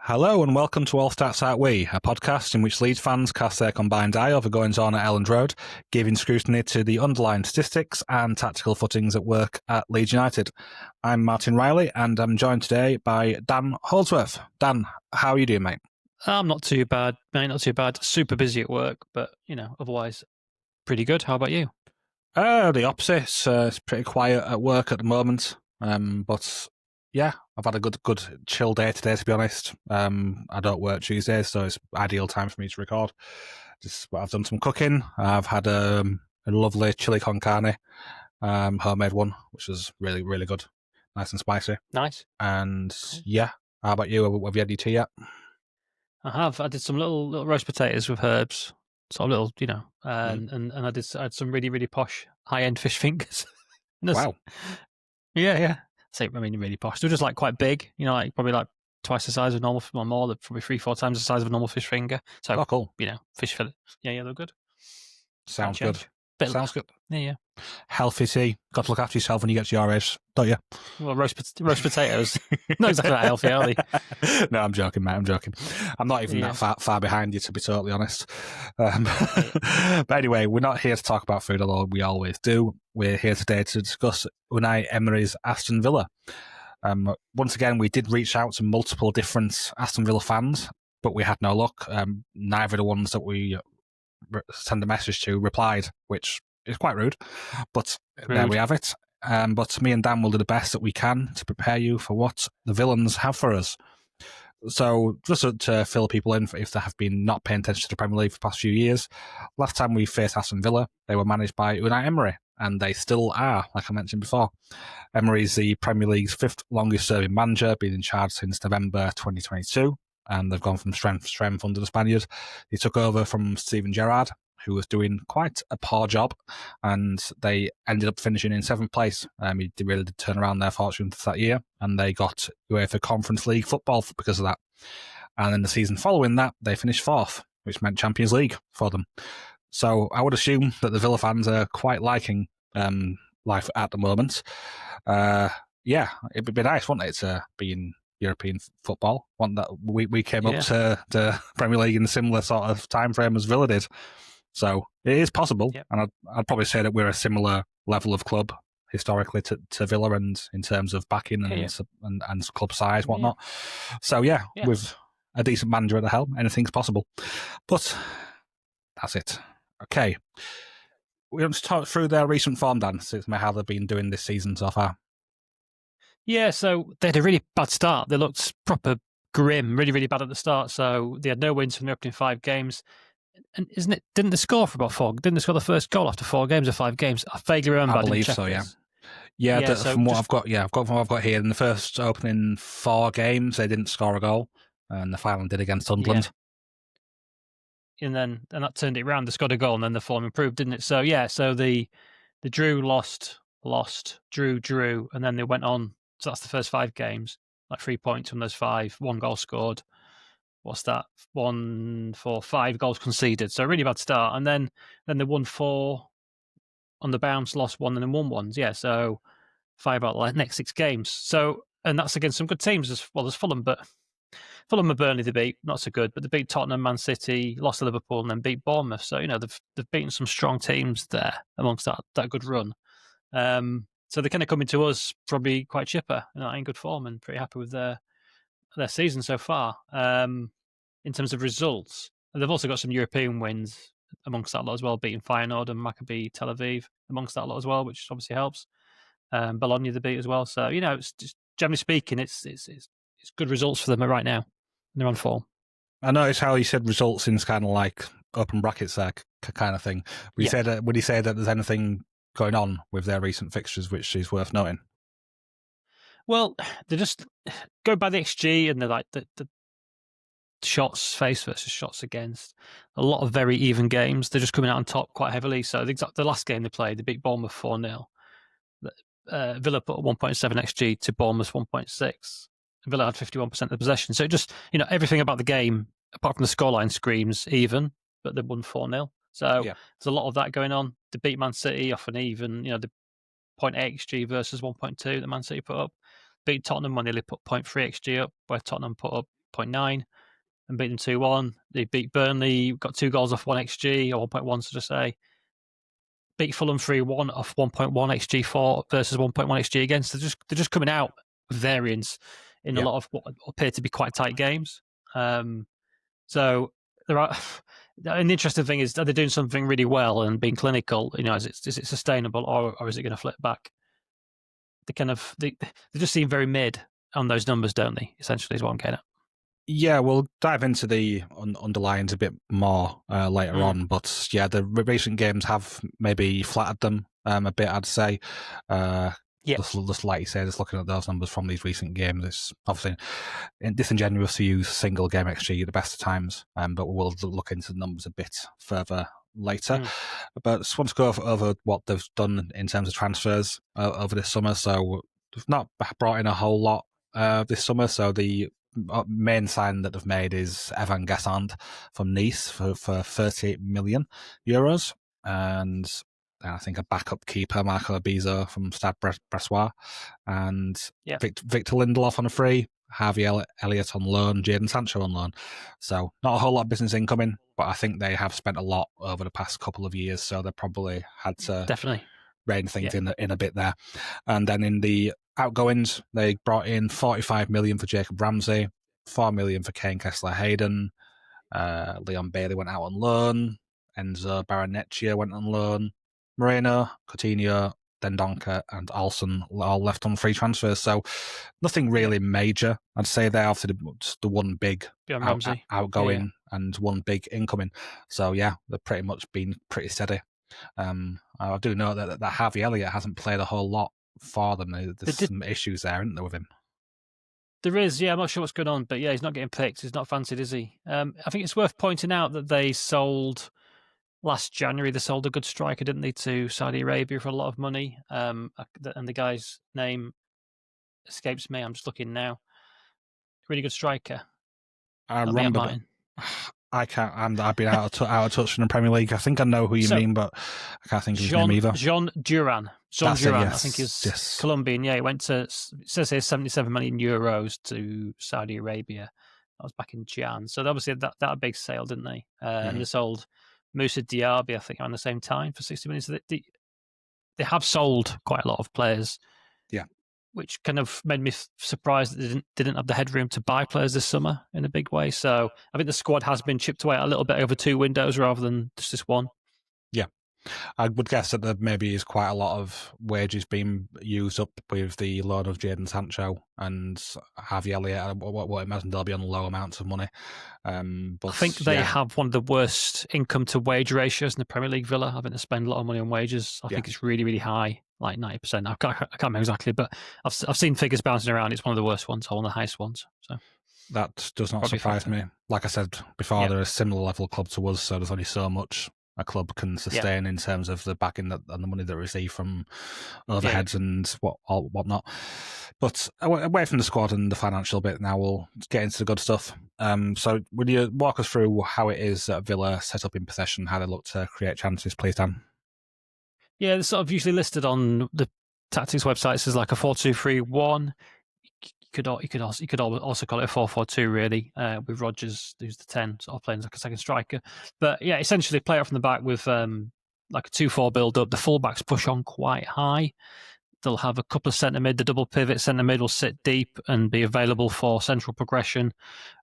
Hello and welcome to All Stats Out We, a podcast in which Leeds fans cast their combined eye over goings-on at Elland Road, giving scrutiny to the underlying statistics and tactical footings at work at Leeds United. I'm Martin Riley and I'm joined today by Dan Holdsworth. Dan, how are you doing, mate? I'm not too bad, mate, not too bad. Super busy at work, but, otherwise pretty good. How about you? The opposite. It's pretty quiet at work at the moment, but yeah, I've had a good chill day today, to be honest. I don't work Tuesdays, so it's ideal time for me to record. I've done some cooking. I've had a lovely chili con carne, homemade one, which was really, really good. Nice and spicy. Nice. And yeah, how about you? Have you had your tea yet? I have. I did some little roast potatoes with herbs. Sort of little, and I had some really, really posh high-end fish fingers. Wow. Yeah. Really posh. They're just like quite big, probably like twice the size of normal, or more, probably 3-4 times the size of a normal fish finger. So, cool. Fish fillet. Yeah, they're good. Sounds good. Sounds good. Yeah. Healthy tea. Got to look after yourself when you get to your age, don't you? Well, roast potatoes. Not exactly that healthy, are they? No, I'm joking, mate. I'm joking. I'm not even that far behind you, to be totally honest. But anyway, we're not here to talk about food, although we always do. We're here today to discuss Unai Emery's Aston Villa. Once again, we did reach out to multiple different Aston Villa fans, but we had no luck. Neither of the ones that we send a message to replied, which is quite rude, but there we have it. But me and Dan will do the best that we can to prepare you for what the villains have for us. So just to fill people in, if they have been not paying attention to the Premier League for the past few years, last time we faced Aston Villa, they were managed by Unai Emery, and they still are, like I mentioned before. Emery is the Premier League's fifth longest serving manager, been in charge since November 2022. And they've gone from strength to strength under the Spaniard. He took over from Steven Gerrard, who was doing quite a poor job, and they ended up finishing in 7th place. He really did turn around their fortunes that year, and they got UEFA Conference League football because of that. And in the season following that, they finished 4th, which meant Champions League for them. So I would assume that the Villa fans are quite liking life at the moment. Yeah, it'd be nice, wouldn't it, to be in European football. One that we came up to the Premier League in a similar sort of time frame as Villa did. So it is possible, and I'd probably say that we're a similar level of club historically to Villa, and in terms of backing and club size, whatnot. So with a decent manager at the helm, anything's possible. But that's it. Okay, we want to talk through their recent form, Dan, how they've been doing this season so far. Yeah, so they had a really bad start. They looked proper grim, really, really bad at the start. So they had no wins from the opening 5 games. And didn't they score for about 4? Didn't they score the first goal after 4 games or 5 games? I vaguely remember. I believe so, yeah. From what I've got here, in the first opening 4 games, they didn't score a goal, and the final did against Sunderland. Yeah. And that turned it around. They scored a goal, and then the form improved, didn't it? So so the drew, lost, drew, and then they went on. So that's the first 5 games, like 3 points from those 5, 1 goal scored. What's that? 1, 4, 5 goals conceded. So a really bad start. And then they won 4 on the bounce, lost 1, and then won 1. Yeah, so 5 out of the next 6 games. So, and that's against some good teams as well as Fulham, but Fulham and Burnley they beat, not so good, but they beat Tottenham, Man City, lost to Liverpool, and then beat Bournemouth. So, they've beaten some strong teams there amongst that good run. So they're kind of coming to us probably quite chipper, in good form, and pretty happy with their season so far. In terms of results, and they've also got some European wins amongst that lot as well, beating Feyenoord and Maccabi Tel Aviv amongst that lot as well, which obviously helps. Bologna they beat as well. So it's just, generally speaking, it's good results for them right now. They're on form. I noticed how you said results in kind of like open brackets there, kind of thing. Would you say that there's anything going on with their recent fixtures which is worth noting? Well, they just go by the XG, and they're like the shots faced versus shots against. A lot of very even games. They're just coming out on top quite heavily. So the last game they played, they beat Bournemouth 4-0. Villa put 1.7 XG to Bournemouth 1.6. Villa had 51% of the possession. So it just, everything about the game, apart from the scoreline, screams even, but they won 4-0. So there's a lot of that going on. They beat Man City off an even, the 0.8 XG versus 1.2 that Man City put up. Beat Tottenham when they nearly put 0.3 XG up, where Tottenham put up 0.9 and beat them 2-1. They beat Burnley, got 2 goals off 1xG, or 1.1, so to say. Beat Fulham 3-1 off 1.1 xG for versus 1.1 xG against. They're just coming out with variance in a lot of what appear to be quite tight games. So there are. An interesting thing is, are they doing something really well and being clinical? Is it sustainable, or is it going to flip back? They just seem very mid on those numbers, don't they? Essentially, is what I'm getting at. Yeah, we'll dive into the underlyings a bit more later on, but yeah, the recent games have maybe flattered them a bit, I'd say. Just like you say, just looking at those numbers from these recent games, it's obviously disingenuous to use single game XG at the best of times, but we'll look into the numbers a bit further later. But just want to go over what they've done in terms of transfers over this summer. So they've not brought in a whole lot this summer, so the main sign that they've made is Evan Gassand from Nice for 38 million euros, and I think a backup keeper, Marco Abizo from Stade Bressois, and Victor Lindelof on a free, Harvey Elliott on loan, Jadon Sancho on loan. So not a whole lot of business incoming, but I think they have spent a lot over the past couple of years, so they probably had to definitely rein things in a bit there. And then in the outgoings, they brought in 45 million for Jacob Ramsey, 4 million for Kane Kessler-Hayden, Leon Bailey went out on loan, Enzo Baranecchia went on loan, Moreno, Coutinho, Dendoncker and Alson all left on free transfers. So nothing really major. I'd say they're after the one big outgoing and one big incoming. So yeah, they've pretty much been pretty steady. I do know that Harvey Elliott hasn't played a whole lot for them. There's some issues there, isn't there, with him? There is, I'm not sure what's going on, but he's not getting picked. He's not fancied, is he? I think it's worth pointing out that they sold last January. They sold a good striker, didn't they, to Saudi Arabia for a lot of money. And the guy's name escapes me. I'm just looking now. Really good striker. I remember. I can't. I've been out of touch in the Premier League. I think I know who you mean, but I can't think of his name either. Jean Duran. Yes. I think he's Colombian. Yeah, he went to. It says here 77 million euros to Saudi Arabia. That was back in Jan. So obviously that a big sale, didn't they? And they sold Moussa Diaby, I think, around the same time for 60 million. So they have sold quite a lot of players. Yeah. Which kind of made me surprised that they didn't have the headroom to buy players this summer in a big way. So I think the squad has been chipped away a little bit over 2 windows rather than just this one. Yeah. I would guess that there maybe is quite a lot of wages being used up with the loan of Jadon Sancho and Harvey Elliott. I imagine they'll be on low amounts of money. But I think they have one of the worst income to wage ratios in the Premier League, Villa. I think they spend a lot of money on wages. I think it's really, really high, like 90%. I can't remember exactly, but I've seen figures bouncing around. It's one of the worst ones, or one of the highest ones. So that does not surprise me. Like I said before, they're a similar level club to us, so there's only so much a club can sustain in terms of the backing and the money they receive from overheads and whatnot. But away from the squad and the financial bit, now we'll get into the good stuff. So would you walk us through how it is that Villa set up in possession, how they look to create chances, please, Dan? Yeah, they're sort of usually listed on the tactics websites as like a 4-2-3-1. You could also call it a 4-4-2, really, with Rodgers, who's the 10, sort of playing like a second striker. But yeah, essentially play out from the back with like a 2-4 build up. The fullbacks push on quite high. They'll have a couple of centre mid. The double pivot centre mid will sit deep and be available for central progression.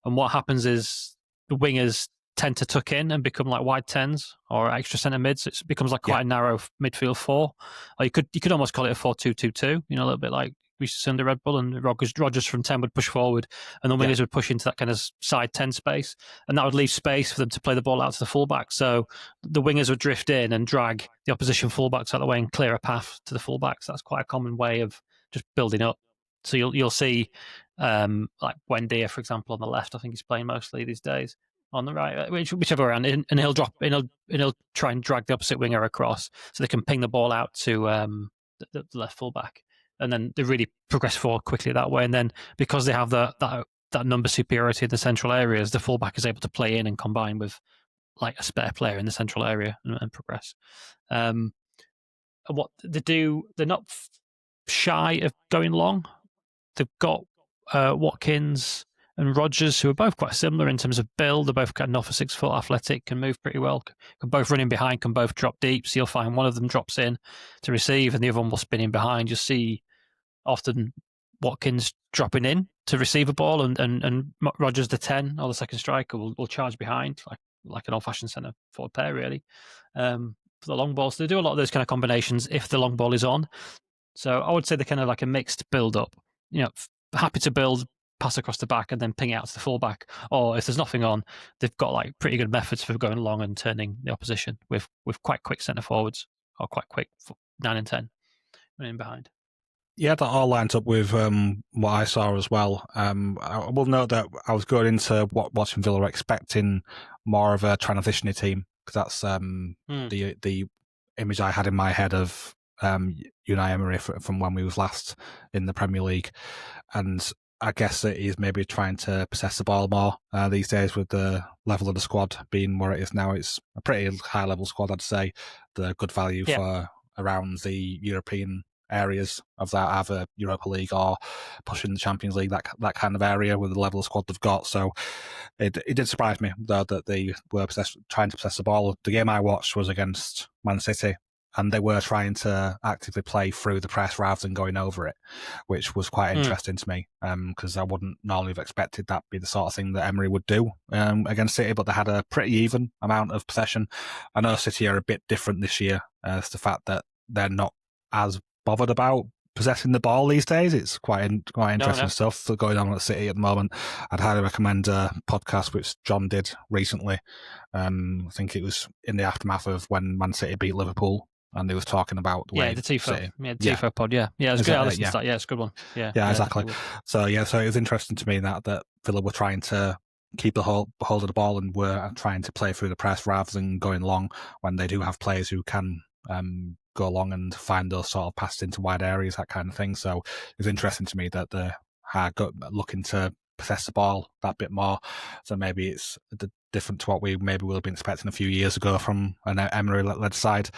And what happens is the wingers tend to tuck in and become like wide 10s or extra centre mids. It becomes like quite a narrow midfield 4. Or you could almost call it a 4-2-2-2. A little bit like we used to see under Red Bull, and Rodgers from 10 would push forward and the wingers would push into that kind of side 10 space, and that would leave space for them to play the ball out to the fullback. So the wingers would drift in and drag the opposition fullbacks out of the way and clear a path to the fullbacks. That's quite a common way of just building up. So you'll see like Buendia, for example, on the left. I think he's playing mostly these days. On the right, whichever around, and he'll drop, and he'll try and drag the opposite winger across so they can ping the ball out to the left fullback. And then they really progress forward quickly that way. And then because they have that number superiority in the central areas, the fullback is able to play in and combine with like a spare player in the central area and progress. And what they do, they're not shy of going long. They've got Watkins and Rodgers, who are both quite similar in terms of build. They're both kind of north of 6 foot, athletic, can move pretty well, can both run in behind, can both drop deep. So you'll find one of them drops in to receive and the other one will spin in behind. You'll see often Watkins dropping in to receive a ball and Rodgers, the 10 or the second striker, will charge behind like an old-fashioned centre forward pair, really, for the long ball. So they do a lot of those kind of combinations if the long ball is on. So I would say they're kind of like a mixed build-up. Happy to build, pass across the back, and then ping it out to the fullback. Or if there's nothing on, they've got like pretty good methods for going long and turning the opposition with quite quick centre forwards or quite quick 9 and 10 running behind. Yeah, that all lines up with what I saw as well. I will note that I was going into watching Villa expecting more of a transitioning team, because that's the image I had in my head of Unai Emery from when we was last in the Premier League. And I guess that he's maybe trying to possess the ball more these days, with the level of the squad being where it is now. It's a pretty high level squad, I'd say. The good value for around the European areas of that, either Europa League or pushing the Champions League, that kind of area with the level of squad they've got. So it did surprise me, though, that they were trying to possess the ball. The game I watched was against Man City, and they were trying to actively play through the press rather than going over it, which was quite interesting to me, because I wouldn't normally have expected that be the sort of thing that Emery would do against City, but they had a pretty even amount of possession. I know City are a bit different this year, as the fact that they're not as bothered about possessing the ball these days. It's quite interesting stuff going on at City at the moment. I'd highly recommend a podcast which John did recently. I think it was in the aftermath of when Man City beat Liverpool, and they was talking about the way the Tifo, City, the Tifo pod, it was good. I listened to that. It's a good one. Yeah, exactly. So it was interesting to me that Villa were trying to keep the hold of the ball and were trying to play through the press rather than going long, when they do have players who can go along and find those sort of passes into wide areas, that kind of thing. So it was interesting to me that they're looking to possess the ball that bit more. So maybe it's different to what we maybe will have been expecting a few years ago from an Emery-led side.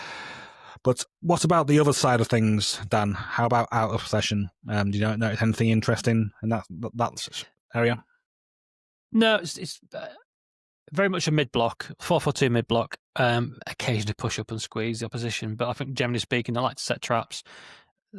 But what about the other side of things, Dan? How about out of possession? Do you notice anything interesting in that area? No, it's very much a mid-block, 4-4-2 mid-block, occasionally push up and squeeze the opposition. But I think, generally speaking, they like to set traps.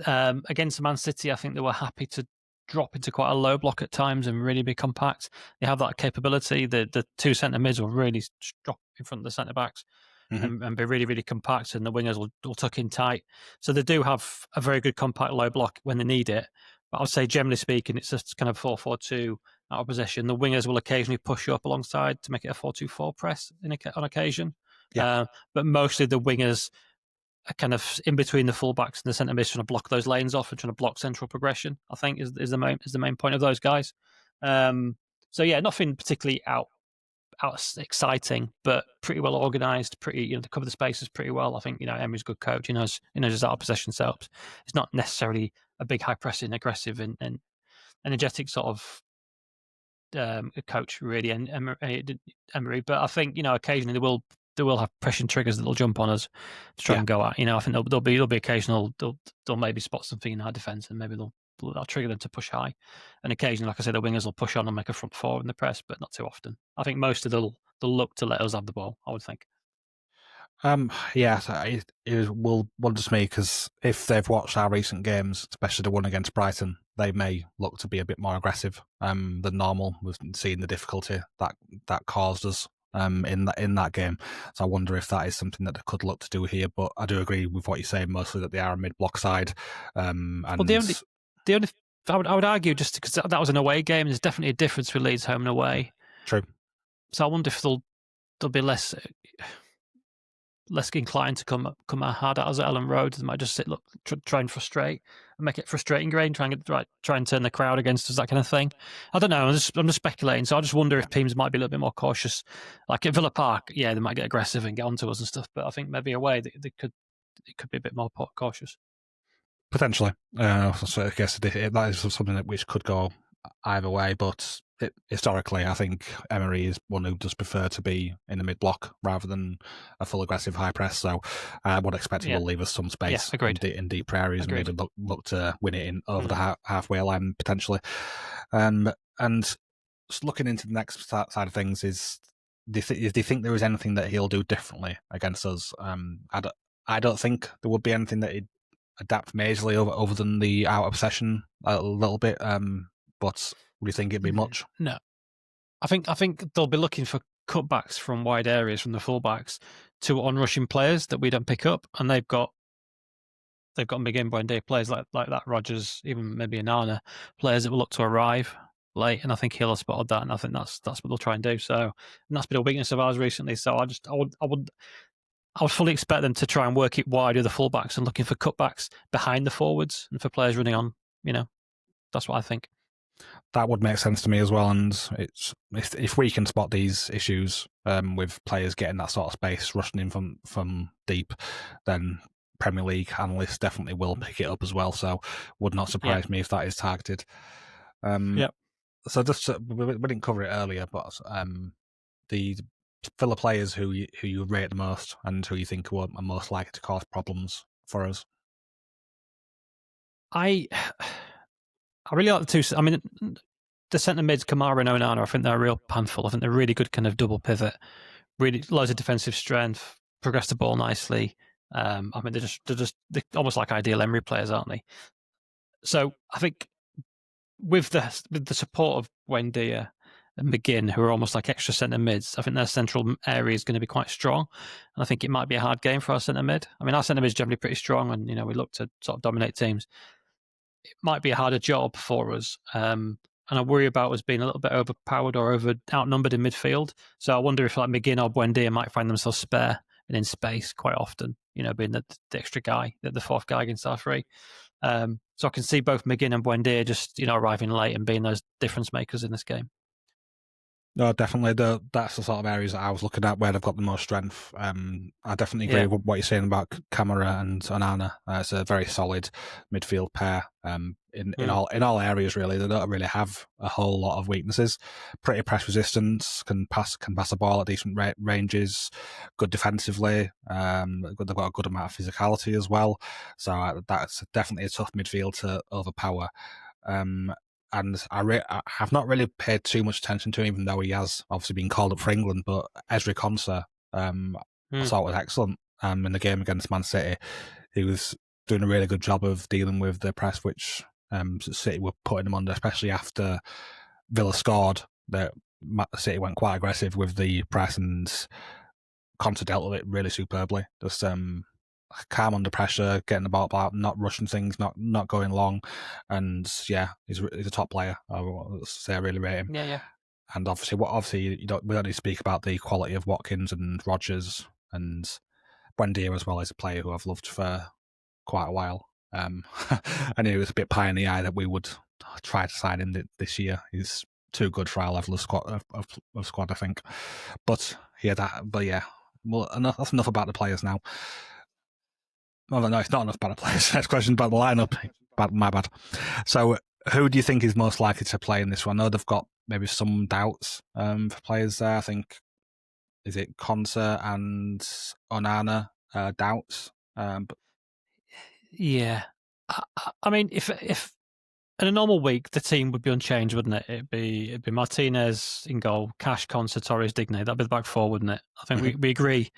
Against Man City, I think they were happy to drop into quite a low block at times and really be compact. They have that capability. The two centre mids will really drop in front of the centre backs and be really, really compact, and the wingers will tuck in tight. So they do have a very good compact low block when they need it. But I would say, generally speaking, it's just kind of 4-4-2 out of possession. The wingers will occasionally push up alongside to make it a 4-2-4 press on occasion. But mostly the wingers are kind of in between the fullbacks and the centre mids, trying to block those lanes off and trying to block central progression, I think is the main point of those guys. Nothing particularly out exciting, but pretty well organised. Pretty, to cover the spaces pretty well. I think Emery's a good coach. He knows his out of possession setups. It's not necessarily a big high pressing, aggressive and energetic sort of coach, really, and Emery. But I think occasionally they will have pressing triggers that they'll jump on us to try and go at. I think there'll be occasional. They'll maybe spot something in our defence, and maybe that'll trigger them to push high. And occasionally, like I say, the wingers will push on and make a front four in the press, but not too often. I think mostly they'll look to let us have the ball, I would think. It will wonders me, because if they've watched our recent games, especially the one against Brighton, they may look to be a bit more aggressive than normal. We've seen the difficulty that caused us in that game. So I wonder if that is something that they could look to do here. But I do agree with what you say, mostly that they are a mid-block side. The only I would argue, just because that was an away game, there's definitely a difference with Leeds home and away. True. So I wonder if they'll be less inclined to come hard at us at Elland Road. They might just try and frustrate and make it frustrating grain, try and turn the crowd against us, that kind of thing. I don't know. I'm just speculating. So I just wonder if teams might be a little bit more cautious. Like at Villa Park, they might get aggressive and get onto us and stuff. But I think maybe away it could be a bit more cautious. Potentially. So I guess that is something which could go either way, but historically, I think Emery is one who does prefer to be in the mid-block rather than a full aggressive high press. So I would expect he will leave us some space in deep areas and maybe look to win it in over the halfway line potentially. And just looking into the next side of things, do you think there is anything that he'll do differently against us? I don't think there would be anything that he'd adapt majorly over than the out of possession a little bit. But would you think it'd be much? No, I think they'll be looking for cutbacks from wide areas from the fullbacks to on-rushing players that we don't pick up, and they've got McGinn, Buendia players like that, Rodgers, even maybe Anana, players that will look to arrive late, and I think he'll have spotted that, and I think that's what they'll try and do. So, and that's been a weakness of ours recently. So I would fully expect them to try and work it wide with the fullbacks and looking for cutbacks behind the forwards and for players running on. That's what I think. That would make sense to me as well. And it's if we can spot these issues with players getting that sort of space, rushing in from deep, then Premier League analysts definitely will pick it up as well. So would not surprise me if that is targeted. So just we didn't cover it earlier, but the Villa players who you rate the most and who you think are most likely to cause problems for us. I really like the two. I mean, the centre mids, Kamara and Onana, I think they're a real handful. I think they're really good kind of double pivot, really loads of defensive strength, progress the ball nicely. I mean, they're almost like ideal Emery players, aren't they? So I think with the support of Buendia and McGinn, who are almost like extra centre mids, I think their central area is going to be quite strong. And I think it might be a hard game for our centre mid. I mean, our centre mid is generally pretty strong, and we look to sort of dominate teams. It might be a harder job for us. And I worry about us being a little bit overpowered or outnumbered in midfield. So I wonder if like McGinn or Buendia might find themselves spare and in space quite often, being the extra guy, the fourth guy against our three. So I can see both McGinn and Buendia just, arriving late and being those difference makers in this game. No, definitely. That's the sort of areas that I was looking at where they've got the most strength. I definitely agree with what you're saying about Kamara and Onana. It's a very solid midfield pair. In all areas, really, they don't really have a whole lot of weaknesses. Pretty press resistance, can pass the ball at decent ranges, good defensively. They've got a good amount of physicality as well. So that's definitely a tough midfield to overpower. And I have not really paid too much attention to him, even though he has obviously been called up for England. But Ezri Konsa, I thought was excellent in the game against Man City. He was doing a really good job of dealing with the press, which City were putting him under, especially after Villa scored. That City went quite aggressive with the press, and Konsa dealt with it really superbly. Just calm under pressure, getting the ball out, not rushing things, not going long, and yeah, he's a top player. I would say I really rate him. Yeah. And obviously we don't need to speak about the quality of Watkins and Rodgers and Buendia as well as a player who I've loved for quite a while. I knew it was a bit pie in the eye that we would try to sign him this year. He's too good for our level of squad, I think. But yeah, well, that's enough about the players now. Oh, no, it's not enough about the players. Next question about the lineup. My bad. So, who do you think is most likely to play in this one? I know they've got maybe some doubts for players there. I think, is it Konsa and Onana doubts? Yeah. I mean, if in a normal week, the team would be unchanged, wouldn't it? It'd be Martinez in goal, Cash, Konsa, Torres, Digne. That'd be the back four, wouldn't it? I think we agree.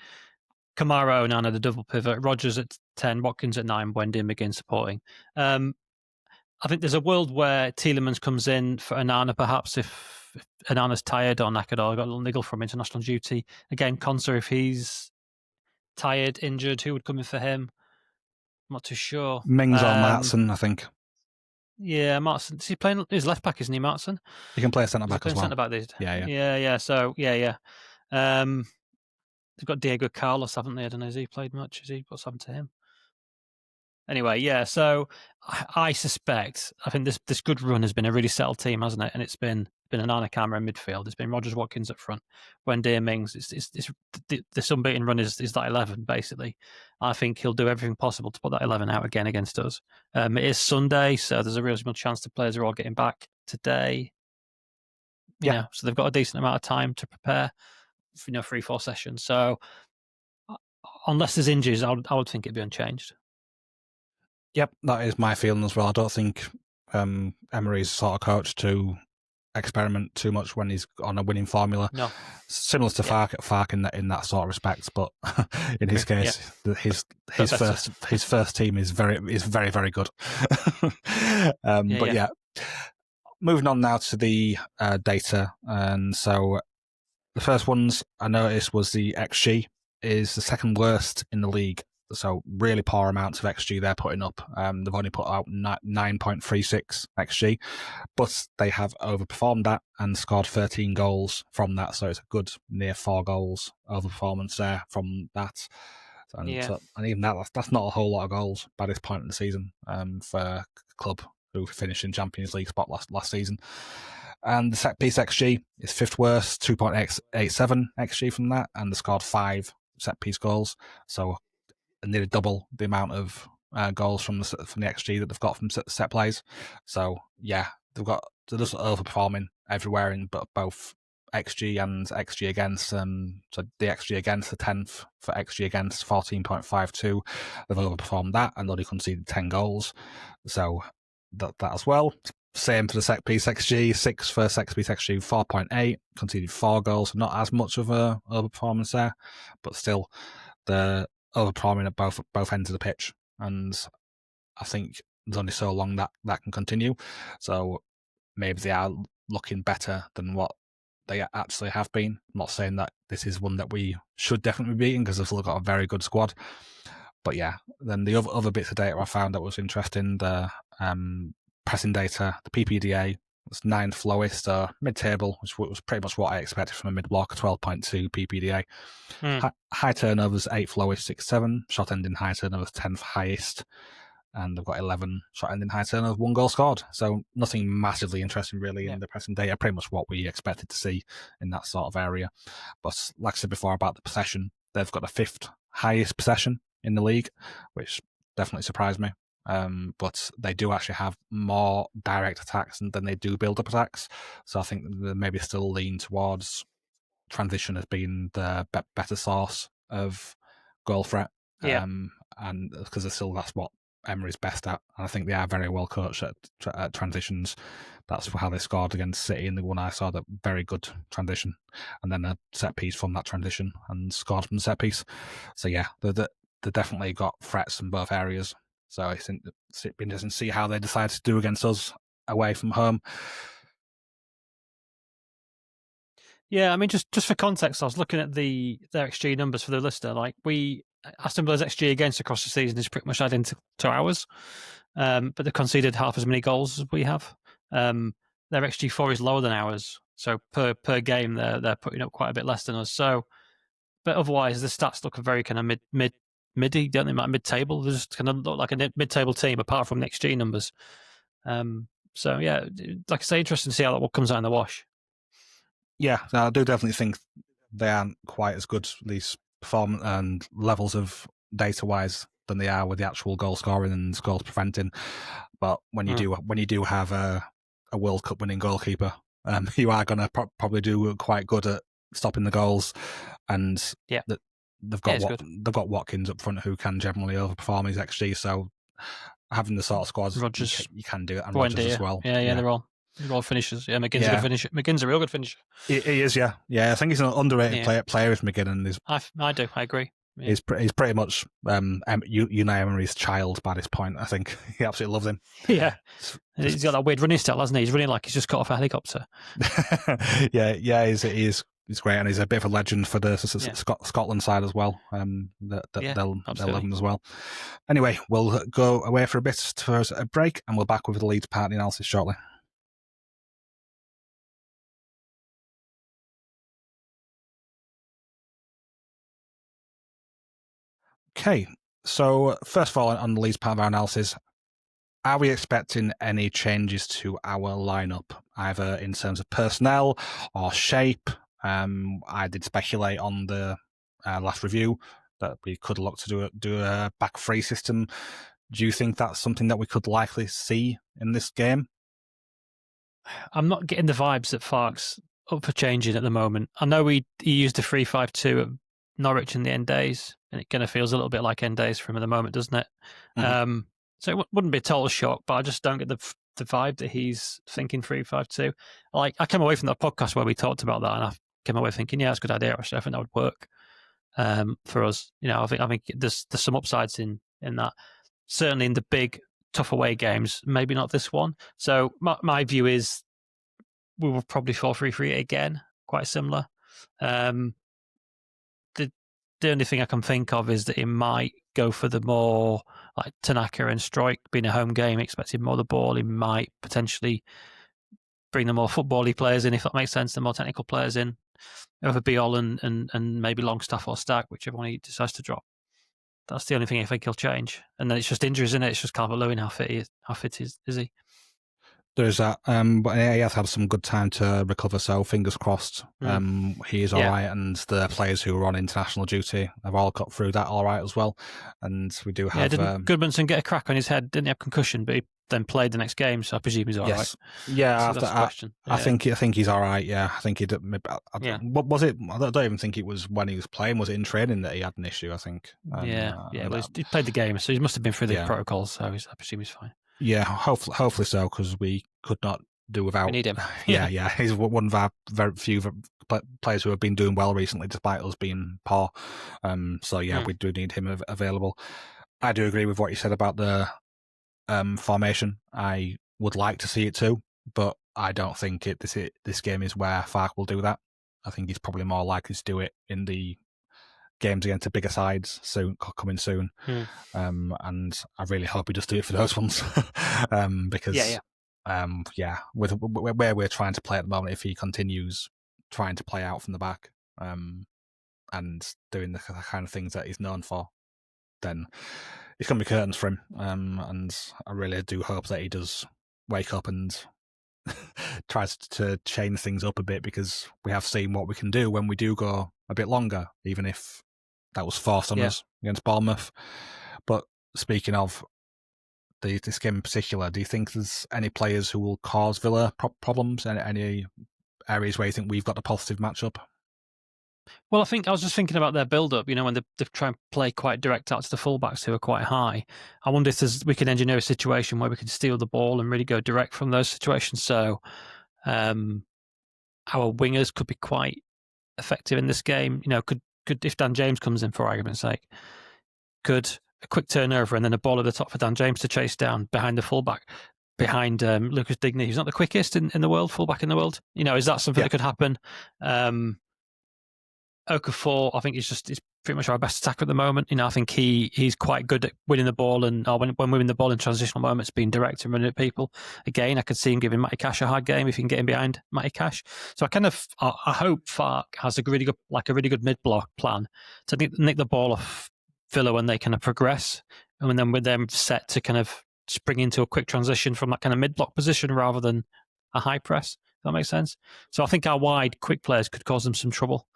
Kamara, Onana, the double pivot. Rodgers at 10, Watkins at 9, Buendia, McGinn supporting. I think there's a world where Tielemans comes in for Onana, perhaps if Onana's tired or knackered or got a little niggle from international duty. Again, Konsa, if he's tired, injured, who would come in for him? I'm not too sure. Mings or Maatsen, I think. Yeah, Maatsen. Is he playing? He's left back, isn't he, Maatsen? He can play a centre back as well. Centre back these. Yeah. So yeah. They've got Diego Carlos, haven't they? I don't know. Has he played much? What's happened to him? Anyway, yeah. So I suspect. I think this good run has been a really settled team, hasn't it? And it's been Onana, Kamara in midfield. It's been Rodgers, Watkins up front. Buendia, Mings. It's this unbeaten run is that 11 basically. I think he'll do everything possible to put that 11 out again against us. It is Sunday, so there's a reasonable chance the players are all getting back today. So they've got a decent amount of time to prepare. 3-4 sessions. So unless there's injuries, I would think it'd be unchanged. Yep, that is my feeling as well. I don't think Emery's the sort of coach to experiment too much when he's on a winning formula. No. Similar to Fark in that sort of respect, but in his case, his first team is very very good. But moving on now to the data, and so the first ones I noticed was the XG is the second worst in the league. So really poor amounts of XG they're putting up. They've only put out 9.36 XG, but they have overperformed that and scored 13 goals from that. So it's a good near 4 goals overperformance there from that. And even that's not a whole lot of goals by this point in the season for a club who finished in Champions League spot last season. And the set piece XG is fifth worst, 2.87 XG from that, and they scored 5 set piece goals. So nearly double the amount of goals from the XG that they've got from set plays. So they're just overperforming everywhere in both XG and XG against. So the XG against, the 10th for XG against, 14.52. They've overperformed that and only conceded 10 goals. So that as well. Same for the set piece XG, 6 for set piece XG, 4.8, conceded 4 goals. Not as much of a overperformance there, but still the overperforming at both ends of the pitch, and I think there's only so long that can continue. So maybe they are looking better than what they actually have been. I'm not saying that this is one that we should definitely be beating because they've still got a very good squad. But then the other bits of data I found that was interesting, the pressing data, the PPDA was 9th lowest, mid-table, which was pretty much what I expected from a mid-block, 12.2 PPDA. High turnovers, 8th lowest, 6.7. Shot ending high turnovers, 10th highest. And they've got 11 shot ending high turnovers, 1 goal scored. So nothing massively interesting really in the pressing data, pretty much what we expected to see in that sort of area. But like I said before about the possession, they've got the 5th highest possession in the league, which definitely surprised me. But they do actually have more direct attacks than they do build-up attacks. So I think they maybe still lean towards transition as being the better source of goal threat. And because that's what Emery's best at. And I think they are very well coached at transitions. That's how they scored against City in the one I saw, that very good transition. And then a set piece from that transition and scored from the set piece. So they definitely got threats in both areas. So I think it's interesting to see how they decide to do against us away from home. Yeah, I mean, just for context, I was looking at their XG numbers for the listener. Like Aston Villa's XG against across the season is pretty much identical to ours, but they've conceded half as many goals as we have. Their XG4 is lower than ours, so per game they're putting up quite a bit less than us. So, but otherwise the stats look very kind of midi, don't they? Like mid-table. They just kind of look like a mid-table team apart from the XG numbers. So like I say, interesting to see how that comes out in the wash. Yeah, I do definitely think they aren't quite as good, these performance and levels of data-wise, than they are with the actual goal scoring and goals preventing. But when you do have a World Cup winning goalkeeper, you are going to probably do quite good at stopping the goals, and they've got Watkins up front who can generally overperform his XG. So having the sort of squads, Rodgers, you can do it, and Rodgers as well. They're all finishers. Yeah, McGinn's a good finisher. McGinn's a real good finisher. He is, yeah. I think he's an underrated player is McGinn, and I agree. Yeah. He's pretty much Unai Emery's child by this point. I think he absolutely loves him. Yeah, he's got that weird running style, hasn't he? He's running like he's just got off a helicopter. He's great, and he's a bit of a legend for the Scotland side as well. They'll love him as well. Anyway, we'll go away for a bit for a break, and we're back with the Leeds part of the analysis shortly. Okay, so first of all, on the Leeds part of our analysis, are we expecting any changes to our lineup, either in terms of personnel or shape? I did speculate on the last review that we could look to do a back three system. Do you think that's something that we could likely see in this game? I'm not getting the vibes that Fark's up for changing at the moment. I know he used a 3-5-2 at Norwich in the end days, and it kind of feels a little bit like end days for him at the moment, doesn't it? Mm-hmm. So it wouldn't be a total shock, but I just don't get the vibe that he's thinking 3-5-2. Like, I came away from that podcast where we talked about that, and I came away thinking, yeah, that's a good idea. Actually, I think that would work for us. I think there's some upsides in that. Certainly in the big, tough away games, maybe not this one. So my view is we will probably 4-3-3 again, quite similar. The only thing I can think of is that it might go for the more like Tanaka and Struijk being a home game, expecting more of the ball. He might potentially bring the more football-y players in, if that makes sense, the more technical players in, over Biol and maybe Longstaff or Stack, whichever one he decides to drop. That's the only thing I think he'll change. And then it's just injuries, isn't it? It's just Calvert-Lewin, how fit is he? There's that, but he has had some good time to recover, so fingers crossed. He is all right, and the players who were on international duty have all got through that all right as well. And we do have... didn't Goodmanson get a crack on his head? Didn't he have concussion? But he then played the next game, so I presume he's all right. Yeah, so I think he's all right. Yeah, I think he did. What was it? I don't even think it was when he was playing. Was it in training that he had an issue? I think. He played the game, so he must have been through the protocols. So I presume he's fine. Yeah, hopefully so, because we could not do without. We need him. Yeah, he's one of our very few players who have been doing well recently, despite us being poor. We do need him available. I do agree with what you said about the formation. I would like to see it too, but I don't think this game is where Farke will do that. I think he's probably more likely to do it in the games against the bigger sides coming soon. And I really hope he does do it for those ones. Because with where we're trying to play at the moment, if he continues trying to play out from the back and doing the kind of things that he's known for, then it's going to be curtains for him. And I really do hope that he does wake up and tries to change things up a bit, because we have seen what we can do when we do go a bit longer, even if that was forced on us against Bournemouth. But speaking of this game in particular, do you think there's any players who will cause Villa problems? Any areas where you think we've got a positive matchup? Well, I was just thinking about their build-up, when they try and play quite direct out to the fullbacks who are quite high. I wonder if we can engineer a situation where we can steal the ball and really go direct from those situations. So our wingers could be quite effective in this game. Could if Dan James comes in, for argument's sake, could a quick turnover and then a ball at the top for Dan James to chase down behind the fullback, behind Lucas Digne, who's not the quickest in the world, fullback in the world. Is that something that could happen? Okafor, I think he's pretty much our best attacker at the moment. I think he's quite good at winning the ball and when winning the ball in transitional moments, being direct and running at people. Again, I could see him giving Matty Cash a hard game if he can get in behind Matty Cash. So I hope Farke has a really good mid-block plan to nick the ball off Villa when they kind of progress, and then with them set to kind of spring into a quick transition from that kind of mid-block position rather than a high press. If that makes sense. So I think our wide, quick players could cause them some trouble.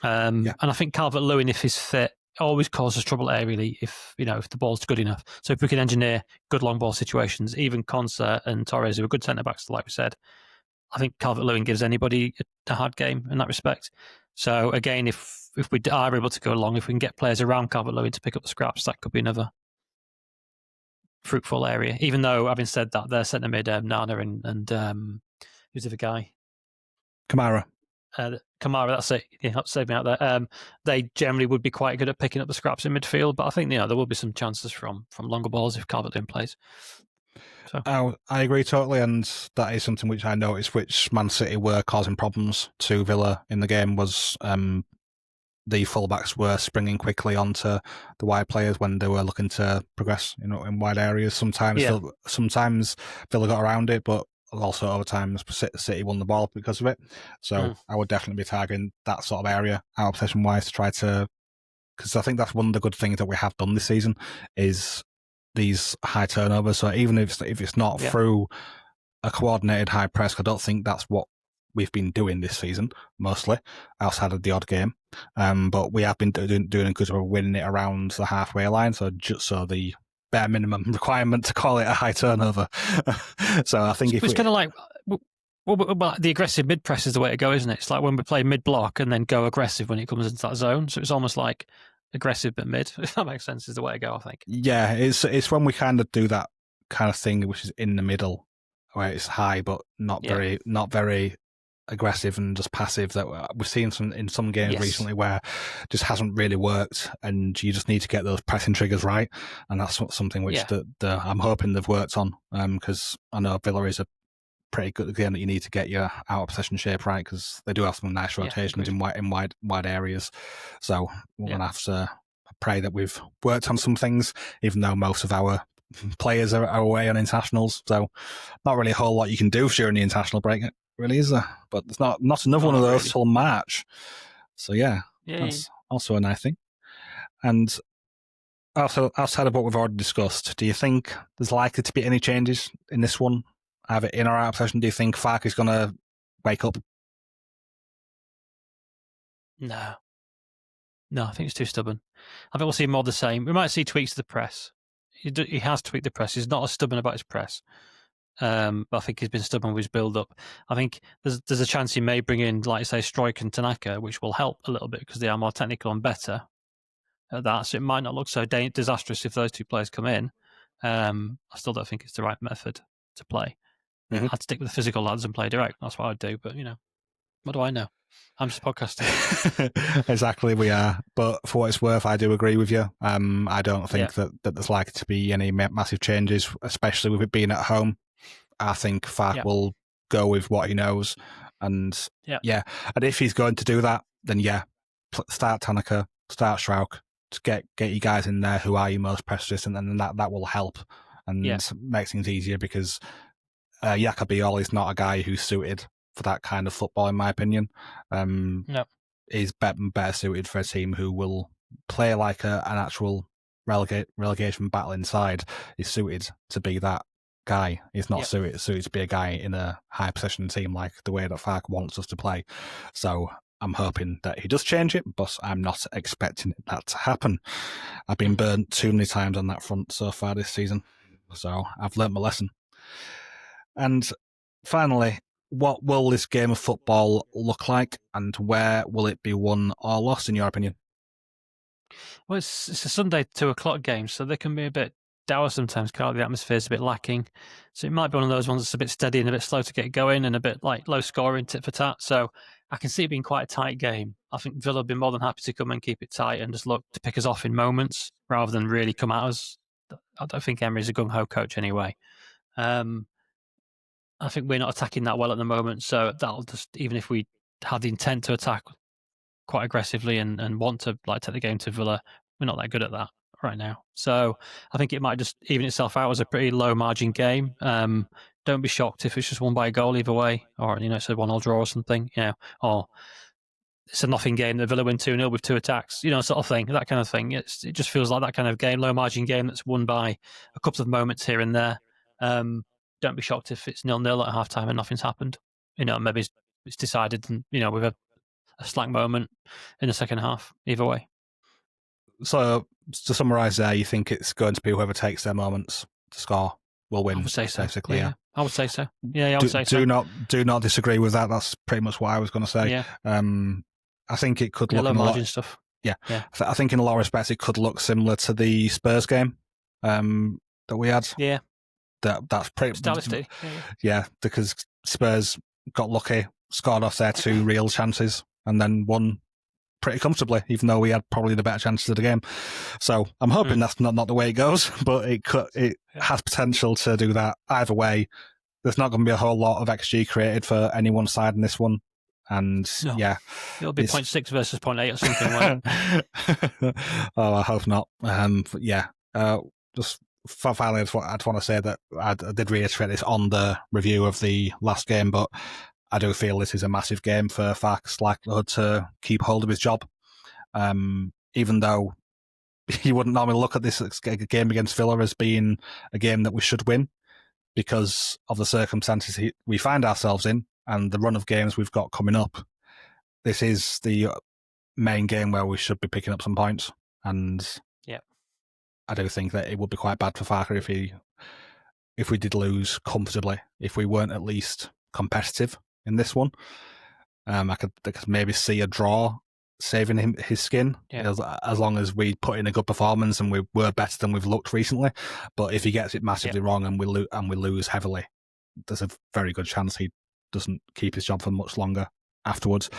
And I think Calvert-Lewin, if he's fit, always causes trouble aerially if the ball's good enough. So if we can engineer good long ball situations, even Concert and Torres, who are good centre backs, like we said, I think Calvert-Lewin gives anybody a hard game in that respect. So again, if we are able to go along, if we can get players around Calvert-Lewin to pick up the scraps, that could be another fruitful area. Even though, having said that, their centre mid, Nana and who's the other guy? Kamara, that's it. Save me out there. They generally would be quite good at picking up the scraps in midfield, but I think there will be some chances from longer balls if Calvert-Lewin plays. So I agree totally, and that is something which I noticed which Man City were causing problems to Villa in the game was the fullbacks were springing quickly onto the wide players when they were looking to progress, in wide areas. Sometimes Villa got around it, but also over times City won the ball because of it. So I would definitely be targeting that sort of area out possession wise to try to, because I think that's one of the good things that we have done this season is these high turnovers. So even if it's not through a coordinated high press, I don't think that's what we've been doing this season mostly, outside of the odd game. But we have been doing a good job of winning it around the halfway line. So the bare minimum requirement to call it a high turnover. So I think it's kind of like, the aggressive mid press is the way to go, isn't it? It's like when we play mid block and then go aggressive when it comes into that zone. So it's almost like aggressive but mid, if that makes sense, is the way to go, I think. Yeah, it's when we kind of do that kind of thing which is in the middle, where it's high but not very aggressive and just passive, that we've seen in some games recently where just hasn't really worked, and you just need to get those pressing triggers right, and that's something which I'm hoping they've worked on, because I know Villa is a pretty good game that you need to get your out of possession shape right, because they do have some nice rotations in wide areas. So we're going to have to pray that we've worked on some things, even though most of our players are away on internationals. So not really a whole lot you can do during the international break, really, is there? But there's not another one of those till March. So that's also a nice thing. And also, outside of what we've already discussed, do you think there's likely to be any changes in this one, either in or out of possession? Do you think Farke is going to wake up? No, I think it's too stubborn. I think we'll see more of the same. We might see tweaks to the press. He has tweaked the press. He's not as stubborn about his press. But I think he's been stubborn with his build-up. I think there's a chance he may bring in, like, say, Struijk and Tanaka, which will help a little bit because they are more technical and better at that. So it might not look so disastrous if those two players come in. I still don't think it's the right method to play. Mm-hmm. I'd stick with the physical lads and play direct. That's what I'd do. But, what do I know? I'm just podcasting. Exactly, we are. But for what it's worth, I do agree with you. I don't think that there's likely to be any massive changes, especially with it being at home. I think Farke will go with what he knows. And and if he's going to do that, then start Tanaka, start Struijk, just get you guys in there who are your most press resistant, and then that will help and make things easier, because Yakabiol is not a guy who's suited for that kind of football, in my opinion. He's better suited for a team who will play like an actual relegation battle inside. He's suited to be that guy. He's not suited to be a guy in a high possession team like the way that Farke wants us to play. So I'm hoping that he does change it, but I'm not expecting that to happen. I've been burnt too many times on that front so far this season, so I've learnt my lesson. And finally, what will this game of football look like, and where will it be won or lost, in your opinion? Well, it's a Sunday 2:00 game, so they can be a bit dour sometimes. The atmosphere's a bit lacking, so it might be one of those ones that's a bit steady and a bit slow to get going, and a bit like low scoring, tit for tat. So I can see it being quite a tight game. I think Villa have been more than happy to come and keep it tight and just look to pick us off in moments rather than really come at us. I don't think Emery's a gung ho coach anyway. I think we're not attacking that well at the moment, so that'll just, even if we have the intent to attack quite aggressively and want to take the game to Villa, we're not that good at that right now. So I think it might just even itself out as a pretty low margin game. Don't be shocked if it's just won by a goal either way, or it's a 1-1 draw or something, or it's a nothing game that Villa win 2-0 with 2 attacks, sort of thing, that kind of thing. It just feels like that kind of game, low margin game that's won by a couple of moments here and there. Don't be shocked if it's 0-0 at half time and nothing's happened. Maybe it's decided, and with a slack moment in the second half. Either way. So to summarise, there, you think it's going to be whoever takes their moments to score will win. I would say so. Basically, yeah. I would say so. Yeah, I would say so. Do not disagree with that. That's pretty much what I was going to say. Yeah. I think it could look low margin stuff. Yeah. I think in a lot of respects it could look similar to the Spurs game that we had. Yeah. That's pretty stylistic. Yeah, because Spurs got lucky, scored off their 2 real chances, and then won pretty comfortably, even though we had probably the better chances of the game. So I'm hoping that's not the way it goes, but it has potential to do that. Either way, there's not going to be a whole lot of XG created for any one side in this one. And it'll be 0.6 versus 0.8 or something. Oh, I hope not. Just finally, I'd want to say that I did reiterate this on the review of the last game, but I do feel this is a massive game for Farke's likelihood to keep hold of his job. Even though you wouldn't normally look at this game against Villa as being a game that we should win, because of the circumstances we find ourselves in and the run of games we've got coming up. This is the main game where we should be picking up some points, and I do think that it would be quite bad for Farke if we did lose comfortably, if we weren't at least competitive in this one. I could maybe see a draw saving him his skin as long as we put in a good performance and we were better than we've looked recently. But if he gets it massively wrong and we lose heavily, there's a very good chance he doesn't keep his job for much longer afterwards.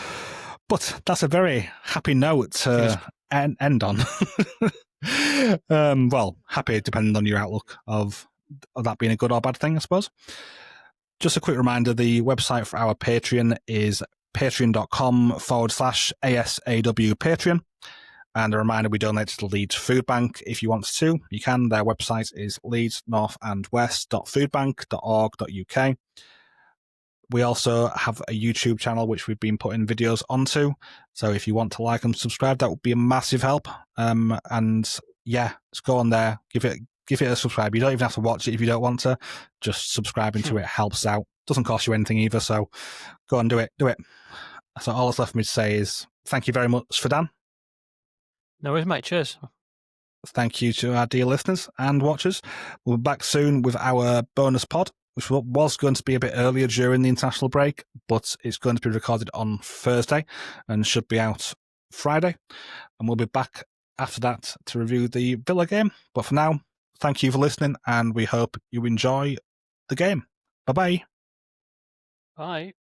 But that's a very happy note to end on. Well, happy depending on your outlook of that being a good or bad thing, I suppose. Just a quick reminder, the website for our Patreon is patreon.com/ASAW Patreon. And a reminder, we donate to the Leeds Food Bank. If you want to, you can. Their website is leedsnorthandwest.foodbank.org.uk. We also have a YouTube channel which we've been putting videos onto. So if you want to like and subscribe, that would be a massive help. And yeah, just go on there, give it a subscribe. You don't even have to watch it if you don't want to. Just subscribing to it helps out. Doesn't cost you anything either. So go and do it. So all that's left for me to say is thank you very much for Dan. No worries, mate. Cheers. Thank you to our dear listeners and watchers. We'll be back soon with our bonus pod, which was going to be a bit earlier during the international break, but it's going to be recorded on Thursday and should be out Friday. And we'll be back after that to review the Villa game. But for now, thank you for listening, and we hope you enjoy the game. Bye-bye. Bye.